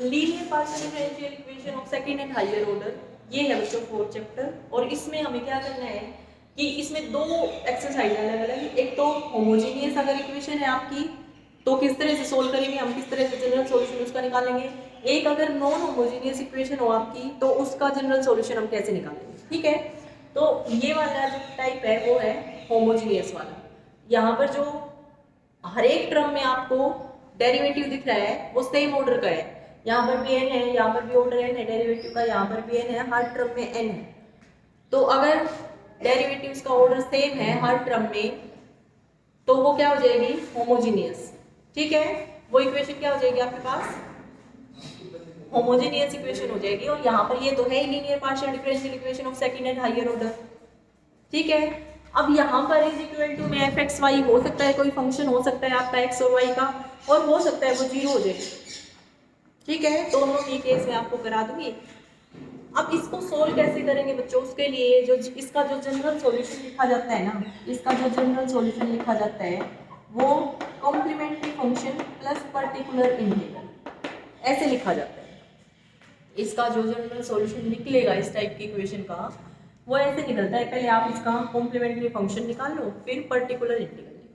Linear partial differential equation of second and higher order, ये है बच्चों 4th चैप्टर। और इसमें हमें क्या करना है कि इसमें दो एक्सरसाइज अलग अलग, एक तो होमोजीनियस अगर इक्वेशन है आपकी तो किस तरह से सोल्व करेंगे हम, किस तरह से जनरल सॉल्यूशन उसका निकालेंगे। एक अगर नॉन होमोजीनियस इक्वेशन हो आपकी तो उसका जनरल सॉल्यूशन हम कैसे निकालेंगे, ठीक है। तो ये वाला जो टाइप है वो है होमोजीनियस वाला। यहाँ पर जो हर एक टर्म में आपको डेरिवेटिव दिख रहा है वो सेम ऑर्डर का है, यहाँ पर भी n है, यहाँ पर भी ऑर्डर n है डेरिवेटिव का, यहाँ पर भी n है, हर टर्म में n है। तो अगर डेरिवेटिव्स का ऑर्डर सेम है हर टर्म में तो वो क्या हो जाएगी, होमोजीनियस, ठीक है। वो इक्वेशन क्या हो जाएगी आपके पास, होमोजीनियस इक्वेशन हो जाएगी। और यहाँ पर ये तो है linear partial differential equation of second and higher order, ठीक है। अब यहाँ पर इज इक्वल टू में एफ एक्स वाई हो सकता है, कोई फंक्शन हो सकता है आपका एक्स और वाई का, और हो सकता है वो जीरो हो जाए, ठीक है। दोनों ही केस में आपको करा दूंगी। अब इसको सोल्व कैसे करेंगे बच्चों, उसके लिए जो इसका जो जनरल सॉल्यूशन लिखा जाता है ना, इसका जो जनरल सॉल्यूशन लिखा जाता है वो complementary function plus particular integral ऐसे लिखा जाता है। इसका जो जनरल सॉल्यूशन निकलेगा इस टाइप की इक्वेशन का वो ऐसे निकलता है, पहले आप इसका कॉम्प्लीमेंट्री फंक्शन निकाल लो फिर पर्टिकुलर इंटीग्रल निकालो।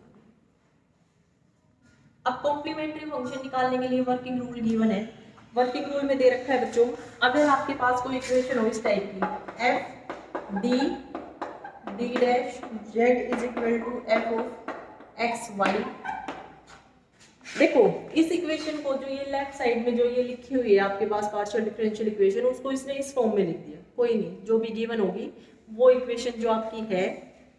अब कॉम्प्लीमेंट्री फंक्शन निकालने के लिए वर्किंग रूल गिवन है, वर्किंग रूल में दे रखा है बच्चों, अगर आपके पास कोई इक्वेशन हो इस टाइप की F D D dash Z is equal to F of X Y. देखो इस इक्वेशन को जो ये लेफ्ट साइड में जो ये लिखी हुई है आपके पास पार्शियल डिफरेंशियल इक्वेशन, उसको इसने इस फॉर्म में लिख दिया, कोई नहीं, जो भी गिवन होगी वो इक्वेशन जो आपकी है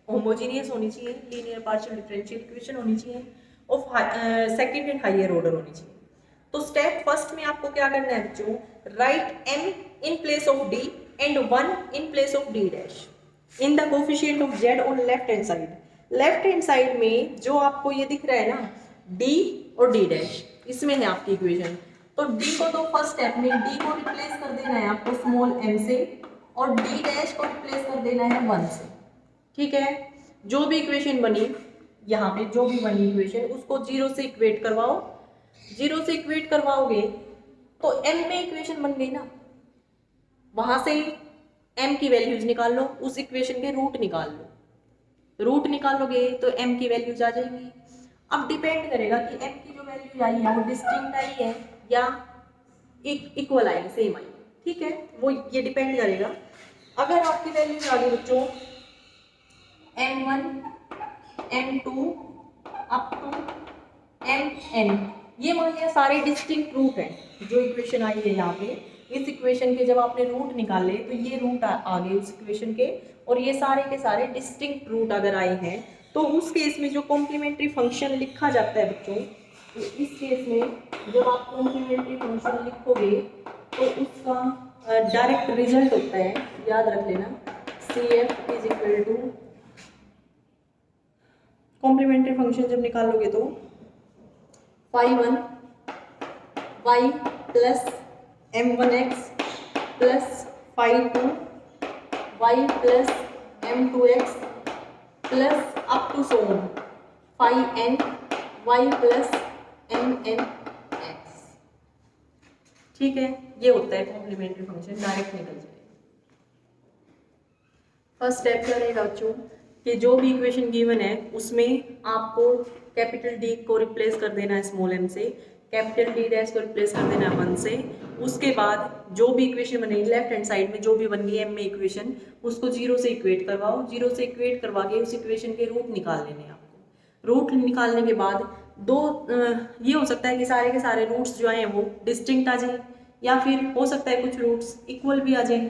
होमोजीनियस होनी चाहिए, लीनियर पार्शियल डिफरेंशियल इक्वेशन होनी चाहिए, of second and higher order होनी चाहिए। तो स्टेप फर्स्ट में आपको क्या करना है बच्चों, right m in place of d and 1 in place of d dash in the coefficient of z on left hand side. Left hand side में जो आपको ये दिख रहा है ना d और d डैश, इसमें है आपकी इक्वेशन। तो d को तो फर्स्ट स्टेप में d को रिप्लेस कर देना है आपको स्मॉल m से, और d डैश को रिप्लेस कर देना है 1 से, ठीक है। जो भी इक्वेशन बनी यहाँ पे, जो भी बनी इक्वेशन उसको 0 से इक्वेट करवाओ, 0 से इक्वेट करवाओगे तो m में इक्वेशन बन गई ना, वहां से m की वैल्यूज निकाल लो, उस इक्वेशन के रूट निकाल लो, रूट निकालोगे तो m की वैल्यूज आ जाएंगी। अब डिपेंड करेगा कि m की जो वैल्यूज आई है वो डिस्टिंक्ट आई है या इक्वल आई, सेम आई, ठीक है, वो ये डिपेंड करेगा। अगर आपकी वैल्यूज आ गई बच्चों m1 m2 up to mn, ये मान लिया सारे डिस्टिंक्ट रूट हैं जो इक्वेशन आई है यहाँ पे, इस इक्वेशन के जब आपने रूट निकाले तो ये रूट आ गए उस इक्वेशन के, और ये सारे के सारे डिस्टिंक्ट रूट अगर आए हैं तो उस केस में जो कॉम्प्लीमेंट्री फंक्शन लिखा जाता है बच्चों, तो इस केस में जब आप कॉम्प्लीमेंट्री फंक्शन लिखोगे तो उसका डायरेक्ट रिजल्ट होता है, याद रख लेना, CF is equal to, complementary function जब निकालोगे तो phi1 y plus m1x plus phi2 y plus m2x plus up to so on phi n y plus mnx, ठीक है। ये होता है कॉम्प्लीमेंट्री फंक्शन, डायरेक्ट निकल जाए। फर्स्ट स्टेप क्या रहेगा बच्चों कि जो भी इक्वेशन गिवन है उसमें आपको कैपिटल D को रिप्लेस कर देना है स्मॉल m से, कैपिटल D डैश को रिप्लेस कर देना है 1 से। उसके बाद जो भी इक्वेशन बनेगी लेफ्ट हैंड साइड में जो भी बन गई m में इक्वेशन, उसको 0 से इक्वेट करवाओ, 0 से इक्वेट करवा के उस इक्वेशन के रूट निकाल लेने हैं आपको। रूट निकालने के बाद ये हो सकता है कि सारे के सारे रूट्स जो आए वो डिस्टिंक्ट आ जाए, या फिर हो सकता है कुछ रूट्स इक्वल भी आ जाए।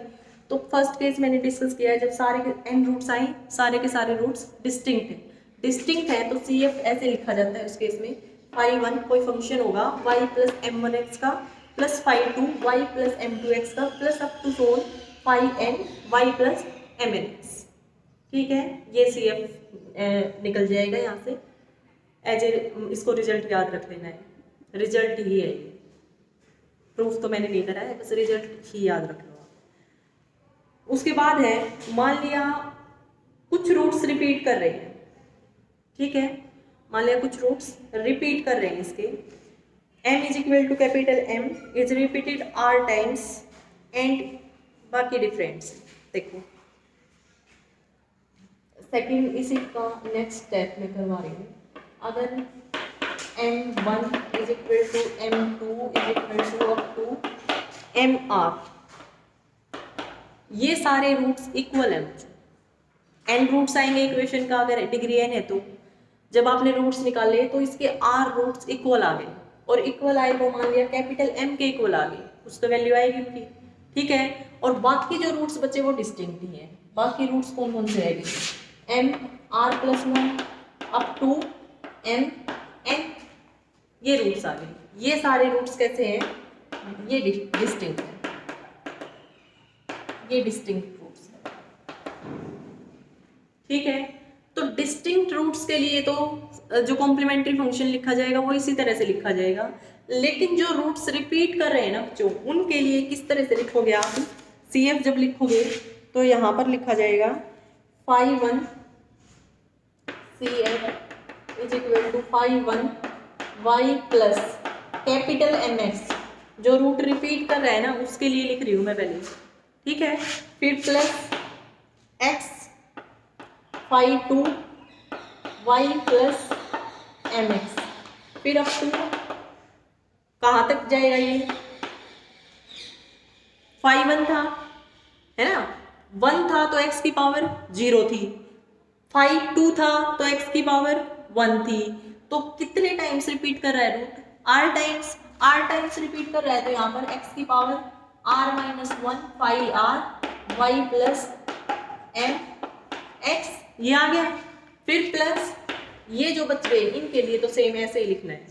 तो फर्स्ट केस मैंने डिस्कस किया है, जब सारे n रूट्स आए सारे के सारे रूट्स डिस्टिंक्ट है तो CF ऐसे लिखा जाता है उस केस में, phi1 कोई फंक्शन होगा y प्लस m1x का plus phi2 y plus m2x का plus up to so on phi n y plus mnx, ठीक है। ये CF निकल जाएगा यहाँ से एज ए, इसको रिजल्ट याद रख लेना है, रिजल्ट ही है ये, प्रूफ तो मैंने नहीं करा है, बस रिजल्ट ही याद रख लो। उसके बाद है मान लिया कुछ रूट्स रिपीट कर रहे हैं, ठीक है, मान लिया कुछ रूट्स रिपीट कर रहे हैं इसके m is equal to capital M is repeated r times and बाकी डिफरेंस। देखो सेकंड इसी का नेक्स्ट स्टेप में करवा रही हूँ। अगर m1 is equal to m2 is equal to up to mr, ये सारे रूट्स इक्वल है। n रूट्स आएंगे इक्वेशन का, अगर डिग्री n है तो जब आपने रूट्स निकाले तो इसके r रूट्स इक्वल आ गए, और इक्वल आए वो मान लिया कैपिटल M के इक्वल आ गए, कुछ तो वैल्यू आएगी उनकी, ठीक है। और बाकी जो रूट्स बचे वो डिस्टिंक्ट ही हैं। बाकी रूट्स कौन कौन से रहेंगे, m r+1 up to m n, ये रूट्स आ गए। ये सारे रूट्स कैसे हैं, ये डिस्टिंक्ट है, ये डिस्टिंक्ट रूट्स है, ठीक है। तो डिस्टिंक्ट रूट्स के लिए तो जो कॉम्प्लीमेंट्री फंक्शन लिखा जाएगा वो इसी तरह से लिखा जाएगा, लेकिन जो रूट्स रिपीट कर रहे हैं ना बच्चों, उनके लिए किस तरह से लिखोगे आप, CF जब लिखोगे तो यहाँ पर लिखा जाएगा phi1 CF is equal to phi1 y plus capital MX, जो रूट रिपीट कर रहा है ना उसके लिए लिख रही हूँ मैं पहले, ठीक है। फिर plus x phi2 y plus mx, फिर अब टू कहाँ तक जाएगा, ये phi1 था है ना, 1 था तो x की पावर 0 थी, phi2 था तो x की पावर 1 थी। तो कितने टाइम्स रिपीट कर रहा है रूट, r टाइम्स रिपीट कर रहा है, तो यहाँ पर x की power r-1 phi r y plus m x, ये आ गया। फिर प्लस ये जो बच गए इनके लिए तो सेम ऐसे ही लिखना है,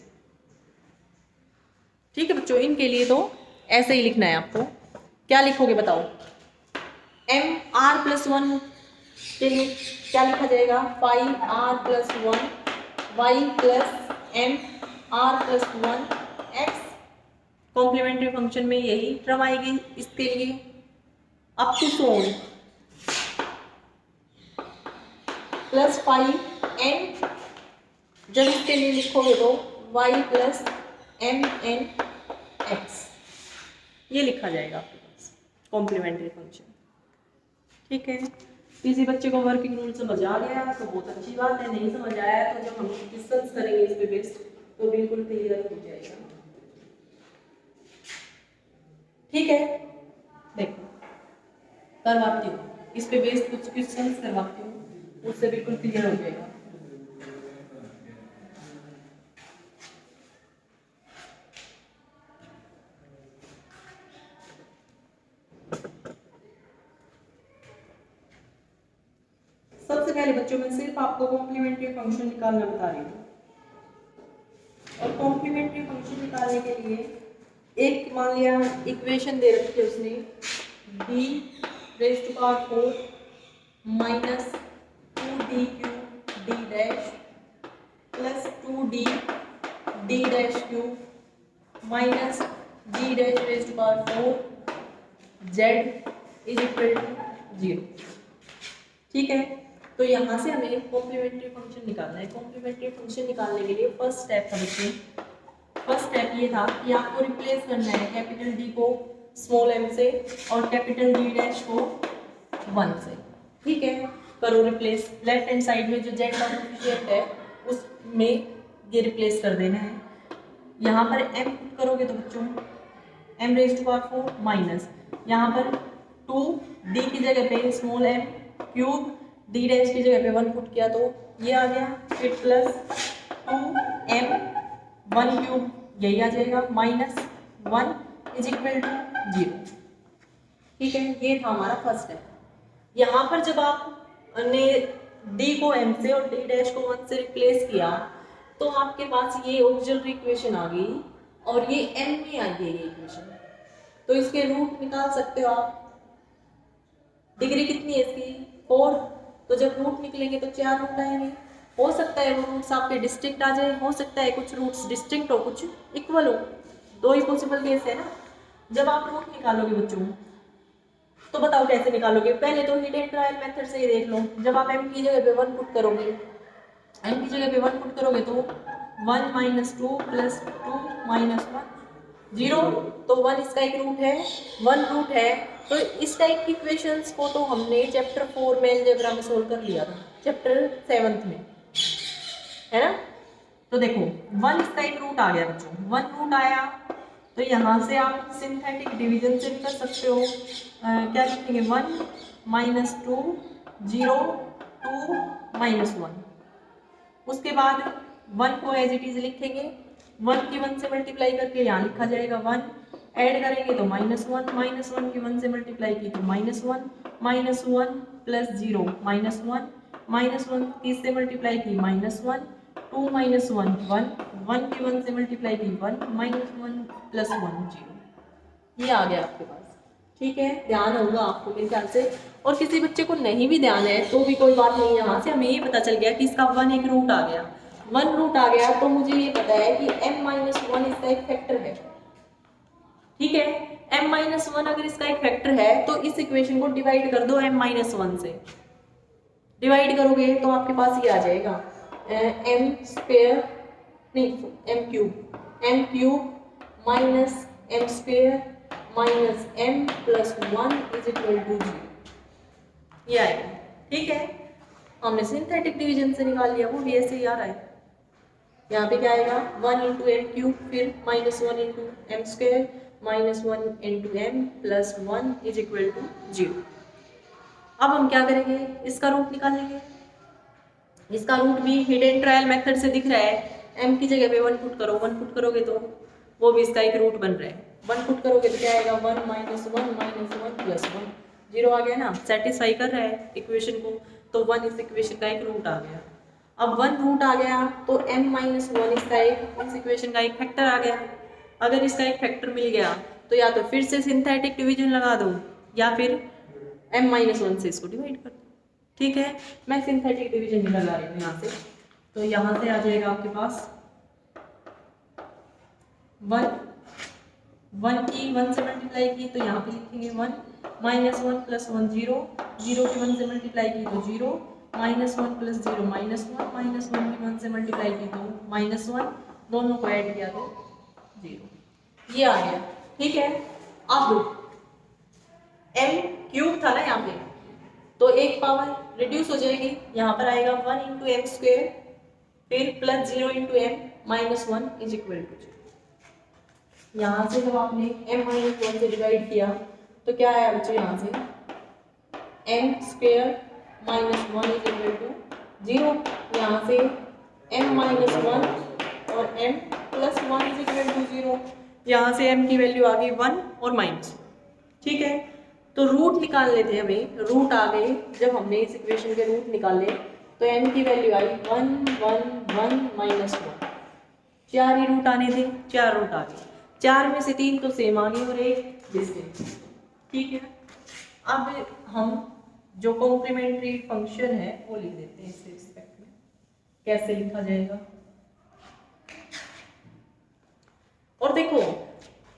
ठीक है बच्चों, इनके लिए तो ऐसे ही लिखना है आपको। क्या लिखोगे बताओ, m r+1 के लिए क्या लिखा जाएगा, phi r+1 y plus m r+1 x, complementary function में यही टर्म आएगी इसके लिए up to so on, plus phi n, जब इसके लिए लिखोगे तो y plus m n x, ये लिखा जाएगा आपके पास कॉम्प्लीमेंट्री फंक्शन, ठीक है। किसी बच्चे को वर्किंग रूल समझ आ गया तो बहुत अच्छी बात है, नहीं समझ आया तो जब हम डिस्कस करेंगे इस पे बेस्ड तो बिल्कुल क्लियर हो जाएगा, ठीक है। देखो करवाती हूँ इस पे बेस्ड कुछ क्वेश्चंस करवाती हूँ, उससे बिल्कुल क्लियर हो जाएगा। सबसे पहले बच्चों मैं सिर्फ आपको कॉम्प्लीमेंट्री फंक्शन निकालना बता रही हूँ, और कॉम्प्लीमेंट्री फंक्शन निकालने के लिए एक मान लिया इक्वेशन दे रखी है उसने, d⁻⁴ minus 2d³ d dash plus 2d d⁻³ minus g⁻⁴ z is equal to 0, ठीक है। तो यहाँ से हमें कॉम्प्लीमेंट्री फंक्शन निकालना है। कॉम्प्लीमेंट्री फंक्शन निकालने के लिए फर्स्ट स्टेप था बच्चों, फर्स्ट स्टेप ये था कि आपको रिप्लेस करना है कैपिटल D को स्मॉल m से और कैपिटल D' को 1 से, ठीक है। करो रिप्लेस, लेफ्ट हैंड साइड में जो z का कोएफिशिएंट है उसमें ये रिप्लेस कर देना है। यहाँ पर m करोगे तो बच्चों m⁻⁴ माइनस यहाँ पर 2d की जगह पे स्मॉल m क्यूब d' की जगह पे 1 पुट किया तो ये आ गया, फिर प्लस 2m 1 क्यूब यही आ जाएगा माइनस 1 इज इक्वल टू 0, ठीक है। ये था हमारा फर्स्ट स्टेप। यहाँ पर जब आपने d को m से और d' को 1 से रिप्लेस किया तो आपके पास ये ऑक्सिलरी इक्वेशन आ गई और ये m में आ गई ये इक्वेशन, तो इसके रूट निकाल सकते हो आप। डिग्री कितनी है इसकी 4, तो जब रूट निकलेंगे तो 4 रूट आएंगे। हो सकता है वो रूट्स आपके डिस्टिंक्ट आ जाए, हो सकता है कुछ रूट्स डिस्टिंक्ट हो कुछ इक्वल हो, दो ही पॉसिबल केस है ना। जब आप रूट निकालोगे बच्चों तो बताओ कैसे निकालोगे, पहले तो हिट एंड ट्रायल मेथड से ही देख लो। जब आप m की जगह पे 1 पुट करोगे, m की जगह पे 1 पुट करोगे तो 1 - 2 + 2 माइनस वन जीरो, तो वन इसका एक रूट है, वन रूट है। तो इस टाइप की इक्वेशंस को तो हमने चैप्टर 4 में अलजेब्रा में सोल्व कर लिया था, चैप्टर 7 में, है ना। तो देखो वन इसका एक रूट आ गया बच्चों, वन रूट आया तो यहाँ से आप सिंथेटिक डिवीजन से भी कर सकते हो। क्या लिखेंगे, one minus two zero two minus one. उसके बाद वन को एज इट इज लिखेंगे, वन की वन से मल्टीप्लाई करके यहाँ लिखा जाएगा वन, ऐड करेंगे तो माइनस वन की वन से मल्टीप्लाई की तो minus one plus zero minus one तीस से मल्टीप्लाई की minus one, two minus one one की वन से मल्टीप्लाई की one, minus one plus one zero. ये आ गया आपके पास, ठीक है। ध्यान होगा आपको मेरे ख्याल से, और किसी बच्चे को नहीं भी ध्यान है तो भी कोई बात नहीं। यहाँ से हमें ये पता चल गया कि इसका वन एक रूट आ गया, वन रूट आ गया तो मुझे ये पता है कि m माइनस वन इसका एक फैक्टर है, ठीक है। m माइनस वन अगर इसका एक फैक्टर है तो इस इक्वेशन को डिवाइड कर दो m माइनस वन से, डिवाइड करोगे तो आपके पास ये आ जाएगा m स्क्वायर नहीं m cube minus m square minus m plus one is equal to zero, ये आएगा, ठीक है। हमने सिंथेटिक डिवीजन से निकाल लिया, वो भी ऐसे ही आ रहा है। यहाँ पे क्या आएगा, वन इंटू एम क्यूब, फिर minus one into M square minus one into M plus one is equal to zero. अब हम क्या करेंगे, इसका रूट निकालेंगे। इसका रूट भी हिट एंड ट्रायल मेथड से दिख रहा है, m की जगह पे वन पुट करो, वन पुट करोगे तो वो भी इसका एक रूट बन रहा है, वन पुट करोगे तो क्या आएगा, one minus one plus one, zero आ गया ना, सेटिस्फाई कर रहा है इक्वेशन को, तो वन इस इक्वेशन का एक रूट आ गया। अब वन रूट आ गया तो m माइनस वन इसका एक, इस इक्वेशन का एक फैक्टर आ गया। अगर इसका एक फैक्टर मिल गया तो या तो फिर से सिंथेटिक डिवीजन लगा दो या फिर m माइनस वन से इसको डिवाइड कर दो, ठीक है। मैं सिंथेटिक डिवीजन लगा रही हूँ यहाँ से, तो यहाँ से आ जाएगा आपके पास वन की वन से मल्टीप्लाई की तो यहाँ पे लिखेंगे one, minus one plus one zero, zero की वन से मल्टीप्लाई की तो zero, minus one plus zero minus one की वन से मल्टीप्लाई की तो माइनस वन, दोनों को ऐड किया तो जीरो, ये आ गया, ठीक है। अब m क्यूब था ना यहाँ पे, तो एक पावर रिड्यूस हो जाएगी, यहाँ पर आएगा वन इंटू एम स्क्वेयर, फिर plus zero into M minus one is equal to zero. यहाँ से जब आपने m माइनस वन से डिवाइड किया तो क्या आया बच्चों, यहाँ से m square minus one is equal to zero, यहाँ से m माइनस वन और m plus one is equal to zero, यहाँ से m की वैल्यू आ गई वन और माइनस, ठीक है। तो रूट निकाल लेते हैं, हमें रूट आ गए, जब हमने इस इक्वेशन के रूट निकाले तो m की value I one one one minus one, चार ही रूट आने थे, चार रूट आ गए, चार में से तीन तो सेम आ गए और एक डिस्टिंक्ट, ठीक है। अब हम जो कॉम्प्लीमेंट्री फंक्शन है वो लिख देते हैं इस रिस्पेक्ट में, कैसे लिखा जाएगा। और देखो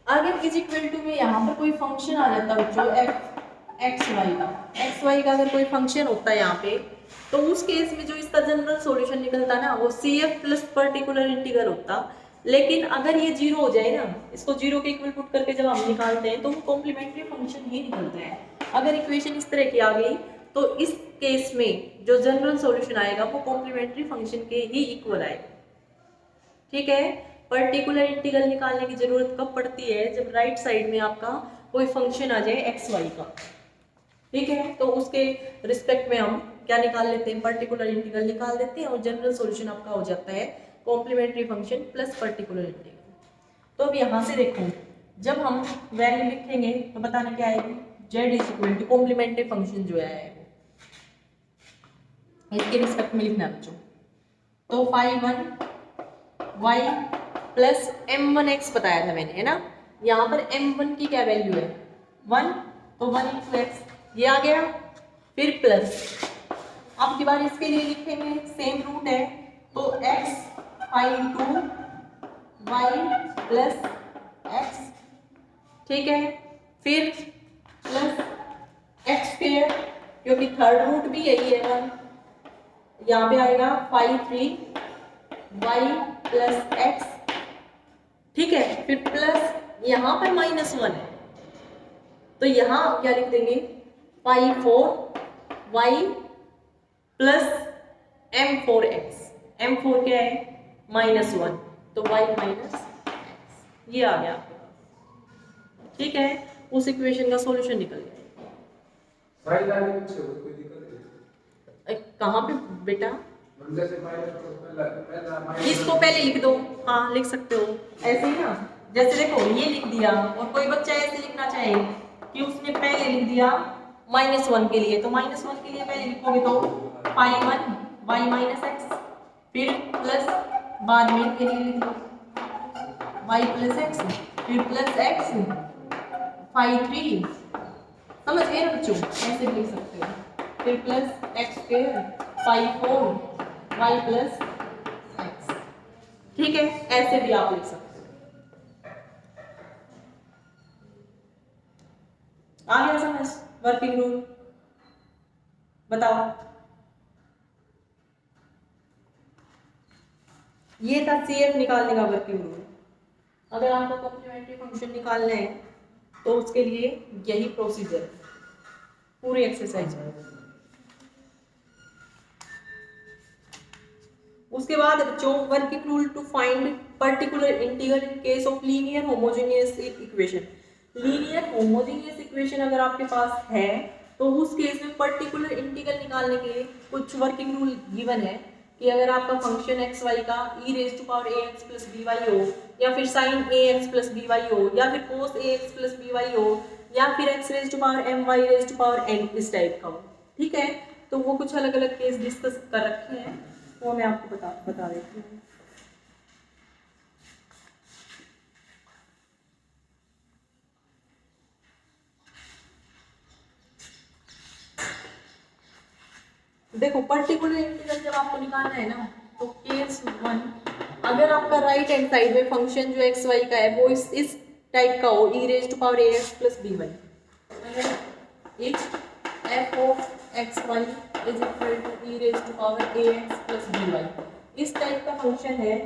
अगर इज इक्वल टू में यहाँ पर कोई फंक्शन आ जाता बच्चों एक्स वाई का अगर कोई फंक्शन होता है यहाँ पे, तो उस केस में जो इसका जनरल सॉल्यूशन निकलता ना वो CF प्लस पर्टिकुलर इंटीग्रल होता। लेकिन अगर ये जीरो हो जाए ना, इसको जीरो के इक्वल पुट करके जब हम निकालते हैं तो वो कॉम्प्लीमेंट्री फंक्शन ही निकलता है। अगर इक्वेशन इस तरह की आ गई तो इस केस में जो जनरल सॉल्यूशन आएगा वो कॉम्प्लीमेंट्री फंक्शन के ही इक्वल आएगा, ठीक है। पर्टिकुलर इंटीग्रल निकालने की जरूरत कब पड़ती है, जब राइट साइड में आपका कोई फंक्शन आ जाए एक्स वाई का, ठीक है। तो उसके रिस्पेक्ट में हम क्या निकाल लेते हैं, पर्टिकुलर इंटीग्रल निकाल देते हैं और जनरल सॉल्यूशन आपका हो जाता है complementary function plus particular integral. तो अब यहाँ से देखो जब हम वैल्यू लिखेंगे तो बताना क्या आएगी, z is equal to complementary function जो है इसके रिस्पेक्ट में लिखना बच्चों, तो phi one Y plus m1x बताया था मैंने, है ना। यहाँ पर m1 की क्या वैल्यू है, वन, तो वन इंटू एक्स ये आ गया, फिर प्लस, अब की बार इसके लिए लिखेंगे सेम रूट है तो x phi into Y plus x, ठीक है, फिर प्लस एक्स स्क्वायर क्योंकि थर्ड रूट भी यही है वन, यहाँ पे आएगा phi three Y plus x, ठीक है, फिर प्लस यहाँ पर -1 है, तो यहाँ आप क्या लिख देंगे, पाई 4y प्लस m4x। m4 क्या है, -1, तो y माइनस x, ये आ गया आपके पास। ठीक है, उस इक्वेशन का सॉल्यूशन निकल गया। कहाँ पे बेटा, इसको पहले लिख दो, हाँ लिख सकते हो ऐसे ही ना, जैसे देखो ये लिख दिया, और कोई बच्चा ऐसे लिखना चाहे कि उसने पहले लिख दिया -1 के लिए, तो -1 के लिए पहले लिखोगे तो π1 y माइनस एक्स, फिर प्लस बाद में के लिए लिख दो y प्लस एक्स, फिर प्लस एक्स π3, समझ गए ना बच्चों, ऐसे भी लिख सकते हो, फिर plus x square π4 y plus x. ठीक है, ऐसे भी आप लिख सकते हो। आ गया समझ वर्किंग रूल, बताओ। ये था CF निकालने का वर्किंग रूल। अगर आपको कॉम्प्लीमेंट्री फंक्शन निकालना है तो उसके लिए यही प्रोसीजर है पूरी एक्सरसाइज में। उसके बाद बच्चों, working rule to find particular integral in case of linear homogeneous equation. Linear homogeneous equation अगर आपके पास है तो उस केस में पर्टिकुलर इंटीग्रल निकालने के लिए कुछ वर्किंग रूल गिवन है कि अगर आपका फंक्शन एक्स वाई का e⁴ax + by हो, या फिर sin ax + by हो, या फिर cos ax + by हो, या फिर x⁻m y⁻n इस टाइप का हो। ठीक है, तो वो कुछ अलग अलग केस डिस्कस कर रखे हैं, वो मैं आपको बता देती हूँ। देखो, पर्टिकुलर इंटीग्रल जब आपको निकालना है ना, तो केस 1, अगर आपका राइट हैंड साइड में फंक्शन जो एक्स वाई का है वो इस टाइप का हो, e⁻ax + by, if f(x, y) = e⁻ax + by, इस टाइप का फंक्शन है,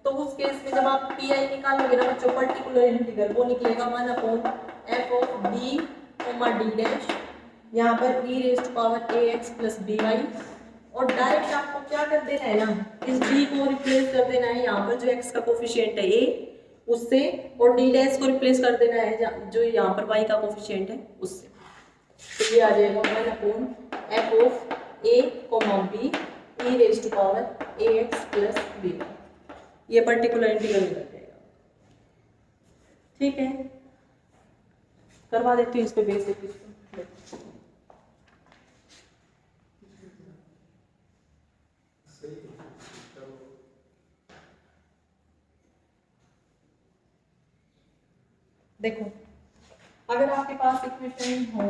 तो उस केस में जब आप पी आई निकालोगे ना बच्चों, पर्टिकुलर इंटीग्रल, वो निकलेगा 1/f(d, d', यहाँ पर e⁻ax + by, और डायरेक्ट आपको क्या कर देना है ना, इस d को रिप्लेस कर देना है यहाँ पर जो x का कोफिशिएंट है a उससे, और d' को रिप्लेस कर देना है जो यहाँ पर y का कोफिशिएंट है उससे, तो ये आ जाएगा 1/f(a, b) e⁻ax + by, ये पर्टिकुलर इंटीग्रल निकल जाएगा। ठीक है, करवा देती हूँ इस पे बेसिक। देखो, अगर आपके पास इक्वेशन हो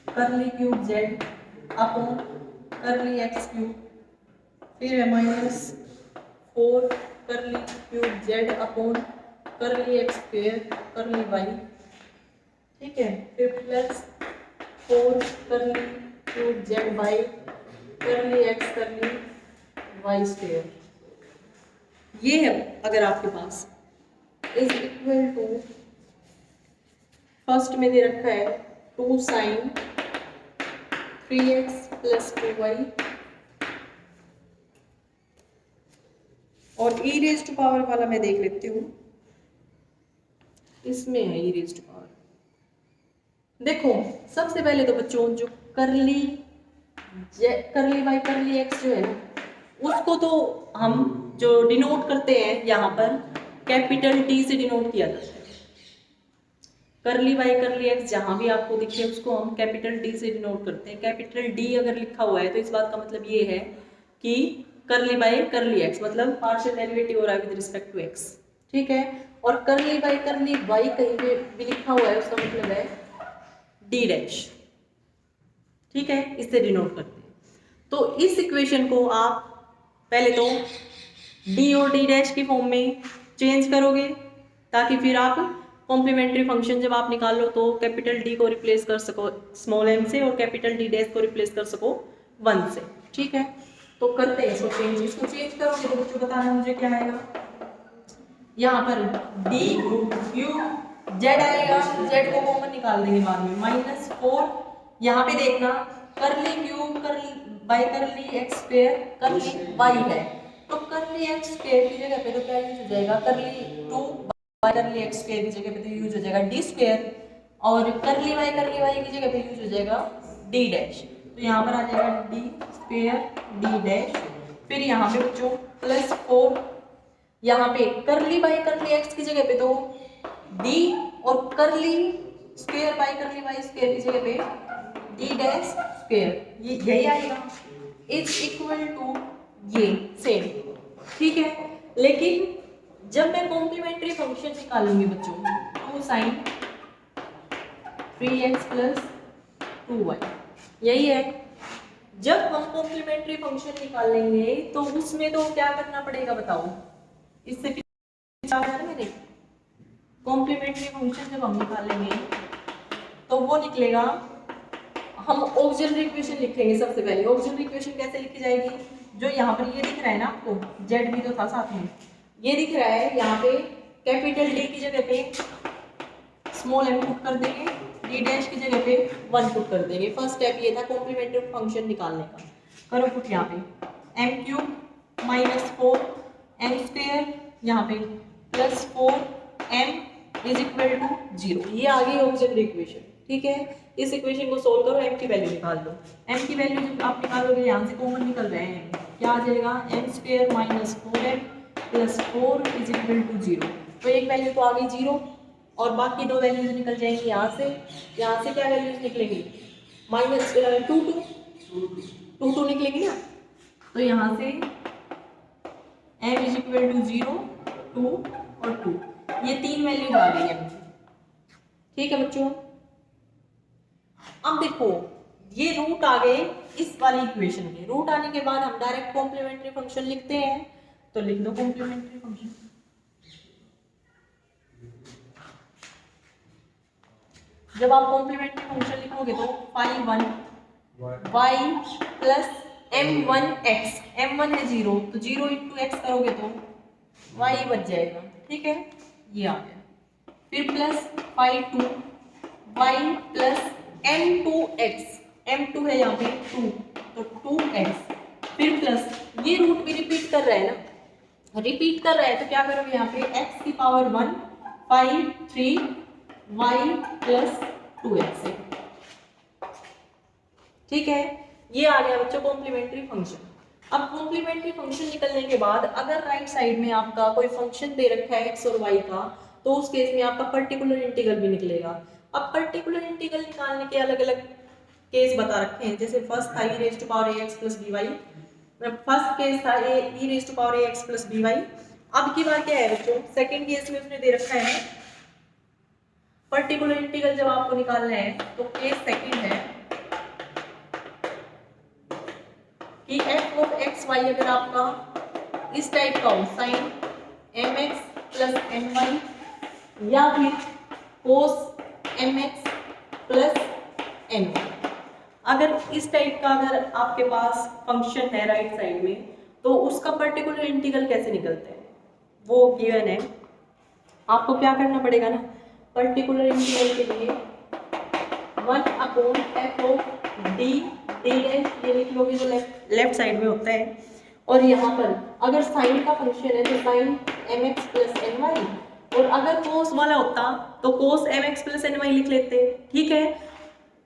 curly cube Z upon curly X cube, फिर है -4 curly cube Z upon curly X square curly Y, ठीक है, फिर +4 curly cube Z by curly X curly Y square, ये है अगर आपके पास, इज इक्वल टू, फर्स्ट में दे रखा है 2 sin 3x + 2y, और e⁻ वाला मैं देख लेती हूँ, इसमें है e⁻। देखो, सबसे पहले तो बच्चों जो कर्ली वाई कर्ली एक्स जो है ना, उसको तो हम जो डिनोट करते हैं यहाँ पर कैपिटल T से डिनोट किया जाता है। कर्ली वाई कर्ली एक्स जहां भी आपको दिखे उसको हम कैपिटल D से डिनोट करते हैं। कैपिटल D अगर लिखा हुआ है तो इस बात का मतलब ये है कि कर्ली वाई कर्ली एक्स मतलब पार्शियल डेरिवेटिव हो रहा है विद रिस्पेक्ट टू एक्स, ठीक है। और कर्ली वाई कर्ली वाई कहीं पे भी लिखा हुआ है उसका मतलब है D', ठीक है, इससे डिनोट करते हैं। तो इस इक्वेशन को आप पहले तो D और D' की फॉर्म में चेंज करोगे ताकि फिर आप कॉम्प्लीमेंट्री फंक्शन जब आप निकाल लो तो कैपिटल D को रिप्लेस कर सको स्मॉल m से और कैपिटल D' को रिप्लेस कर सको 1 से, ठीक है। तो करते हैं इसको चेंज, इसको चेंज करोगे तो बच्चों बताना मुझे क्या आएगा, यहाँ पर डी क्यू जेड आएगा, जेड को कॉमन निकाल देंगे बाद में, -4 यहाँ पे देखना करली क्यूब करली बाई करली एक्स स्क्वायर करली वाई है, तो करली एक्स स्क्वायर की जगह पे तो क्या यूज हो जाएगा, करली 2 बाई करली एक्स स्क्वायर की जगह पे तो यूज हो जाएगा डी स्क्वायर, और करली वाई की जगह पे यूज हो जाएगा डी डैश, तो यहाँ पर आ जाएगा डी स्क्वायर डी डैश। फिर यहाँ पे बच्चों +4, यहाँ पे करली बाई करली एक्स की जगह पे तो डी, और curly square by curly Y square की जगह पे डी डैश स्क्वायर, ये यही आएगा, इज इक्वल टू ये सेम, ठीक है। लेकिन जब मैं कॉम्प्लीमेंट्री फंक्शन निकालूंगी बच्चों, 2 sin 3x + 2y, यही है। जब हम कॉम्प्लीमेंट्री फंक्शन निकालेंगे तो उसमें तो क्या करना पड़ेगा बताओ, इससे पीछे मैंने कॉम्प्लीमेंट्री फंक्शन जब हम निकालेंगे तो वो निकलेगा, हम ऑक्सिलरी इक्वेशन लिखेंगे सबसे पहले। ऑक्सिलरी इक्वेशन कैसे लिखी जाएगी, जो यहाँ पर ये दिख रहा है ना आपको, जेड भी तो था साथ में, ये दिख रहा है, यहाँ पे कैपिटल डी की जगह पे स्मॉल m पुट कर देंगे, डी डैश की जगह पे 1 पुट कर देंगे। फर्स्ट स्टेप ये था कॉम्प्लीमेंट्री फंक्शन निकालने का। करो पुट यहाँ पे m³ -4 m स्क्वायर, यहाँ पे +4m इज इक्वल टू 0, ये आ गई ऑक्सिलरी इक्वेशन, ठीक है। इस इक्वेशन को सोल्व करो, m की वैल्यू निकाल लो। m की वैल्यू जब आप निकालोगे, यहाँ से कॉमन निकल रहे हैं, क्या आ जाएगा, m² -4m + 4 is equal to 0, तो एक वैल्यू तो आ गई 0, और बाकी 2 वैल्यूज निकल जाएंगी यहाँ से क्या वैल्यूज निकलेंगी, -2 निकलेंगी ना, तो यहाँ से m इज इक्वल टू 0 2 और 2, ये 3 वैल्यूज आ गई m की, ठीक है बच्चों। अब देखो ये रूट आ गए इस वाली इक्वेशन के, रूट आने के बाद हम डायरेक्ट कॉम्प्लीमेंट्री फंक्शन लिखते हैं, तो लिख दो कॉम्प्लीमेंट्री फंक्शन। जब आप कॉम्प्लीमेंट्री फंक्शन लिखोगे तो phi1 y + m1x, m1 है 0, तो 0 × x करोगे तो y बच जाएगा, ठीक है, ये आ गया। फिर +phi2 y + m2x, m2 है यहाँ पे 2, तो 2x, फिर प्लस ये रूट भी रिपीट कर रहा है ना, रिपीट कर रहा है तो क्या करोगे, यहाँ पे x की पावर 1 5 3 y + 2x है, ठीक है। ये आ गया बच्चों कॉम्प्लीमेंट्री फंक्शन। अब कॉम्प्लीमेंट्री फंक्शन निकलने के बाद अगर राइट साइड में आपका कोई फंक्शन दे रखा है x और y का, तो उस केस में आपका पर्टिकुलर इंटीग्रल भी निकलेगा। अब पर्टिकुलर इंटीग्रल निकालने के अलग अलग केस बता रखे हैं, जैसे फर्स्ट था e⁴ax + by, फर्स्ट केस था e⁴ax + by। अब की बात क्या है बच्चों, सेकंड केस में उसने दे रखा है पर्टिकुलर इंटीग्रल जब आपको निकालना है, तो केस सेकंड है कि f(x, y) अगर आपका इस टाइप का हो, sin mx + my, या फिर cos mx + my, अगर इस टाइप का अगर आपके पास फंक्शन है राइट साइड में, तो उसका पर्टिकुलर इंटीग्रल कैसे निकलते हैं वो गिवन है। आपको क्या करना पड़ेगा ना, पर्टिकुलर इंटीग्रल के लिए 1/f(d) ये लिख लोगे जो लेफ्ट साइड में होता है, और यहाँ पर अगर साइन का फंक्शन है तो sin mx + my, और अगर कोस वाला होता तो cos mx + my लिख लेते, ठीक है।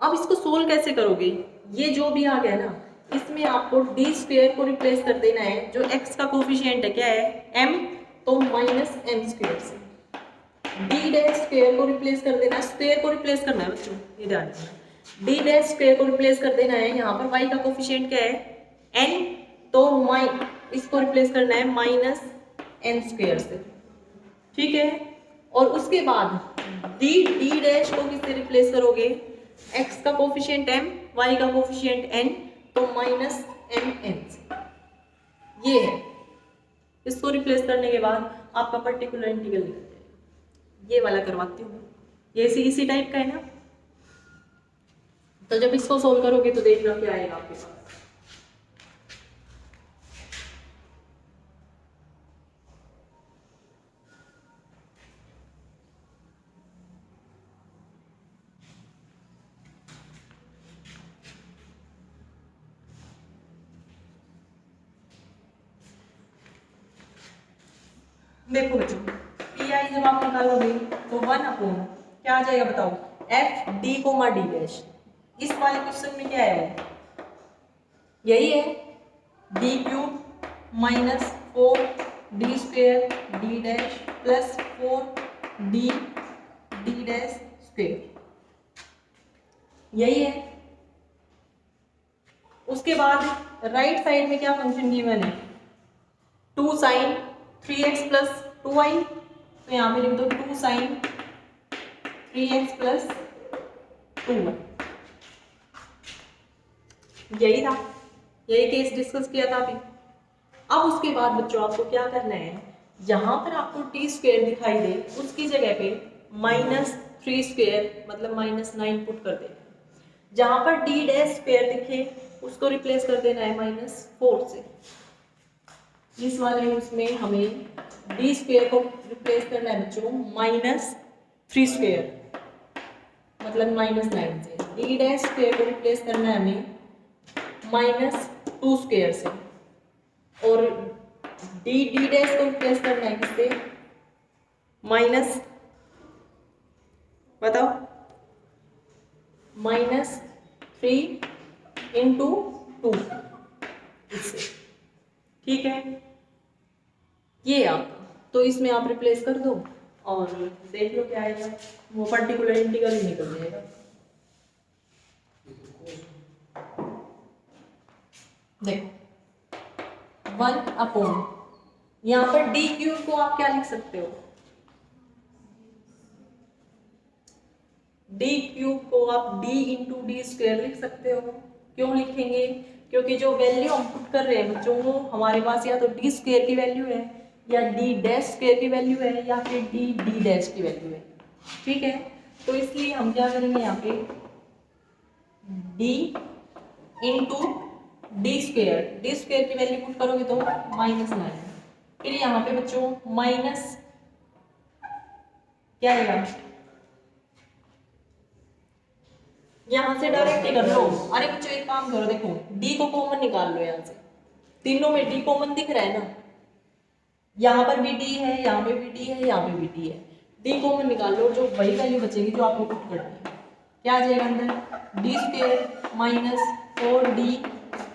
अब इसको सोल्व कैसे करोगे, ये जो भी आ गया ना, इसमें आपको d² को रिप्लेस कर देना है, जो x का कोफिशिएंट है क्या है m, तो -m² से d' को रिप्लेस कर देना, स्क्वायर को रिप्लेस करना है बच्चों, ये ध्यान रखना, d' को रिप्लेस कर देना है। यहाँ पर y का कोफिशिएंट क्या है n, तो इसको रिप्लेस करना है -n² से, ठीक है। और उसके बाद d' को किससे रिप्लेस करोगे, x का कोफिशिएंट m, y का कोफिशिएंट n, तो -mn से, ये है। इसको रिप्लेस करने के बाद आपका पर्टिकुलर इंटीग्रल निकल जाएगा। ये वाला करवाती हूँ, ये इसी टाइप का है ना, तो जब इसको सोल्व करोगे तो देखना क्या आएगा आपके पास। देखो बच्चों, पी आई जब आप निकालोगे तो 1 अपॉन क्या आ जाएगा बताओ, F D comma D dash. इस वाले क्वेश्चन में क्या है, यही है, D cube minus 4 D square D dash plus 4 D D dash square, यही है। उसके बाद राइट साइड में क्या फंक्शन गिवन है, 2 साइन 3x प्लस 2y, तो यहाँ पे लिख दो 2 साइन 3x प्लस 2y। यही था, यही केस डिस्कस किया था अभी। अब उसके बाद बच्चों आपको क्या करना है, जहां पर आपको टी स्क्वेयर दिखाई दे उसकी जगह पे -3 स्क्वेयर मतलब -9 पुट कर देना। जहां पर डी डैश स्क्वेयर दिखे उसको रिप्लेस कर देना है -4 से। इस वाले उसमें हमें डी स्क्वेयर को रिप्लेस करना है बच्चों -3 स्क्वेयर मतलब -9 से। डी डैश स्क्वेयर को रिप्लेस करना है हमें -2 स्क्वेयर से, और डी डी डैश को रिप्लेस करना है किससे, बताओ -3 इंटू 2 इससे, ठीक है। ये आप तो इसमें आप रिप्लेस कर दो और देख लो क्या आएगा, वो पर्टिकुलर इंटीग्रल ही निकल जाएगा। देखो 1 अपॉन यहाँ पर डी क्यूब को आप क्या लिख सकते हो, डी क्यूब को आप डी इंटू डी स्क्वेयर लिख सकते हो। क्यों लिखेंगे, क्योंकि जो वैल्यू हम पुट कर रहे हैं बच्चों वो हमारे पास या तो डी स्क्वेयर की वैल्यू है या डी डैश स्क्वेयर की वैल्यू है या फिर डी डी डैश की वैल्यू है, ठीक है। तो इसलिए हम क्या करेंगे यहाँ पे डी इंटू डी स्क्वेयर की वैल्यू पुट करोगे तो -9, फिर यहाँ पे बच्चों माइनस क्या आएगा, यहाँ से डायरेक्ट ही कर लो। अरे बच्चों एक काम करो, देखो डी को कॉमन निकाल लो, यहाँ से तीनों में डी कॉमन दिख रहा है ना, यहाँ पर भी डी है, यहाँ पे भी डी है, यहाँ पे भी डी है, डी कॉमन निकाल लो, जो वही वैल्यू बचेगी जो आपको पुट करनी है। क्या आ जाएगा अंदर, D square -4 D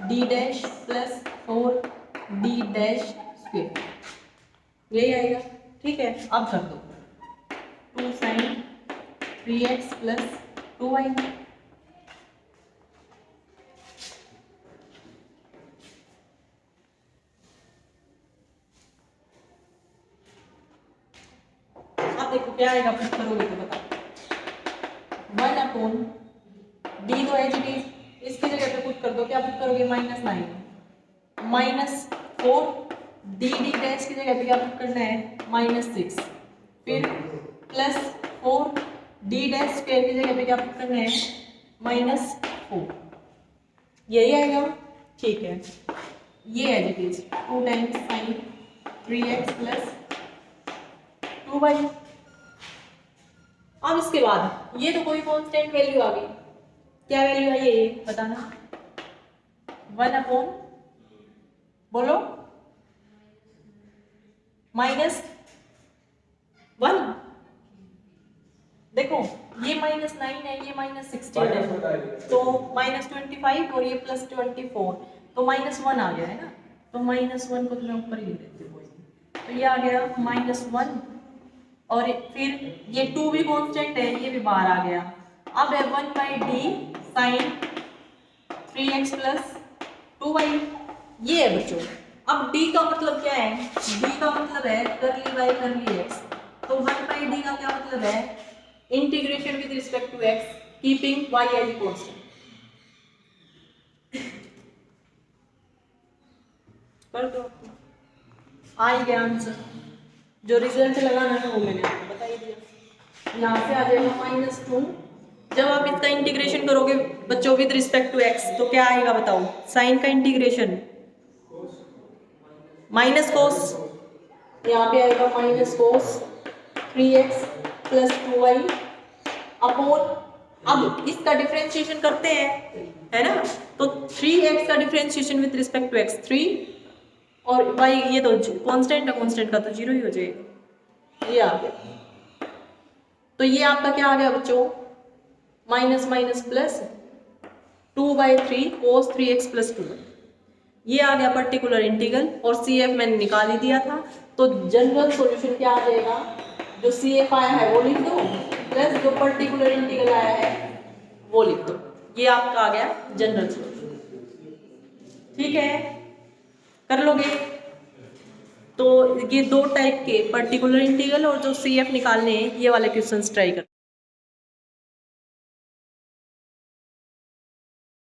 D dash plus 4 D dash square, यही आएगा, ठीक है। अब कर दो 2 साइन 3x प्लस 2y, देखो क्या आएगा, पुट करोगे तो बताओ 1 अपॉन डी तो एज इट इज, इसकी जगह पे पुट कर दो, क्या पुट करोगे -9 -4 डी डी डैश की जगह पे क्या पुट करना है -6, फिर +4 डी डैश स्क्वायर की जगह पे क्या पुट करना है -4, यही आएगा, ठीक है। ये as it is 2 times sine 3x plus 2y। अब इसके बाद ये तो कोई कांस्टेंट वैल्यू आ गई, क्या वैल्यू आई ये बताना, 1 अपॉन बोलो -1, देखो ये -9 है, ये -16 है, तो -25 और ये +24, तो -1 आ गया है ना, तो -1 को तो मैं ऊपर ही लिख देती हूँ, तो ये आ गया -1, और फिर ये 2 भी कांस्टेंट है, ये भी बाहर आ गया। अब है 1/d sign 3x plus 2y, ये है बच्चों। अब d का मतलब क्या है, d का मतलब है करली y करली x, तो 1/d का क्या मतलब है, integration with respect to x keeping y as constant. कर दो, आ गया आंसर, जो रिजल्ट लगाना है वो मैंने आपको बता ही दिया। यहाँ से आ जाएगा -2, जब आप इसका इंटीग्रेशन करोगे बच्चों विद रिस्पेक्ट टू x तो क्या आएगा बताओ, साइन का इंटीग्रेशन माइनस कोस, यहाँ पे आएगा -cos 3x plus 2y upon, अब इसका डिफरेंशिएशन करते हैं है ना, तो 3x का differentiation with respect to x 3 और वाई ये तो कांस्टेंट है, कांस्टेंट का तो जीरो ही हो जाएगा। ये आ गया, तो ये आपका क्या आ गया बच्चों, minus minus plus 2/3 cos 3x plus 2। ये आ गया पर्टिकुलर इंटीग्रल, और सी एफ मैंने निकाल ही दिया था, तो जनरल सॉल्यूशन क्या आ जाएगा, जो सी एफ आया है वो लिख दो, प्लस जो पर्टिकुलर इंटीग्रल आया है वो लिख दो। ये आपका आ गया जनरल सॉल्यूशन। ठीक है, कर लोगे? तो ये दो टाइप के पर्टिकुलर इंटीग्रल और जो सी एफ निकालने हैं, ये वाले क्वेश्चंस ट्राई कर।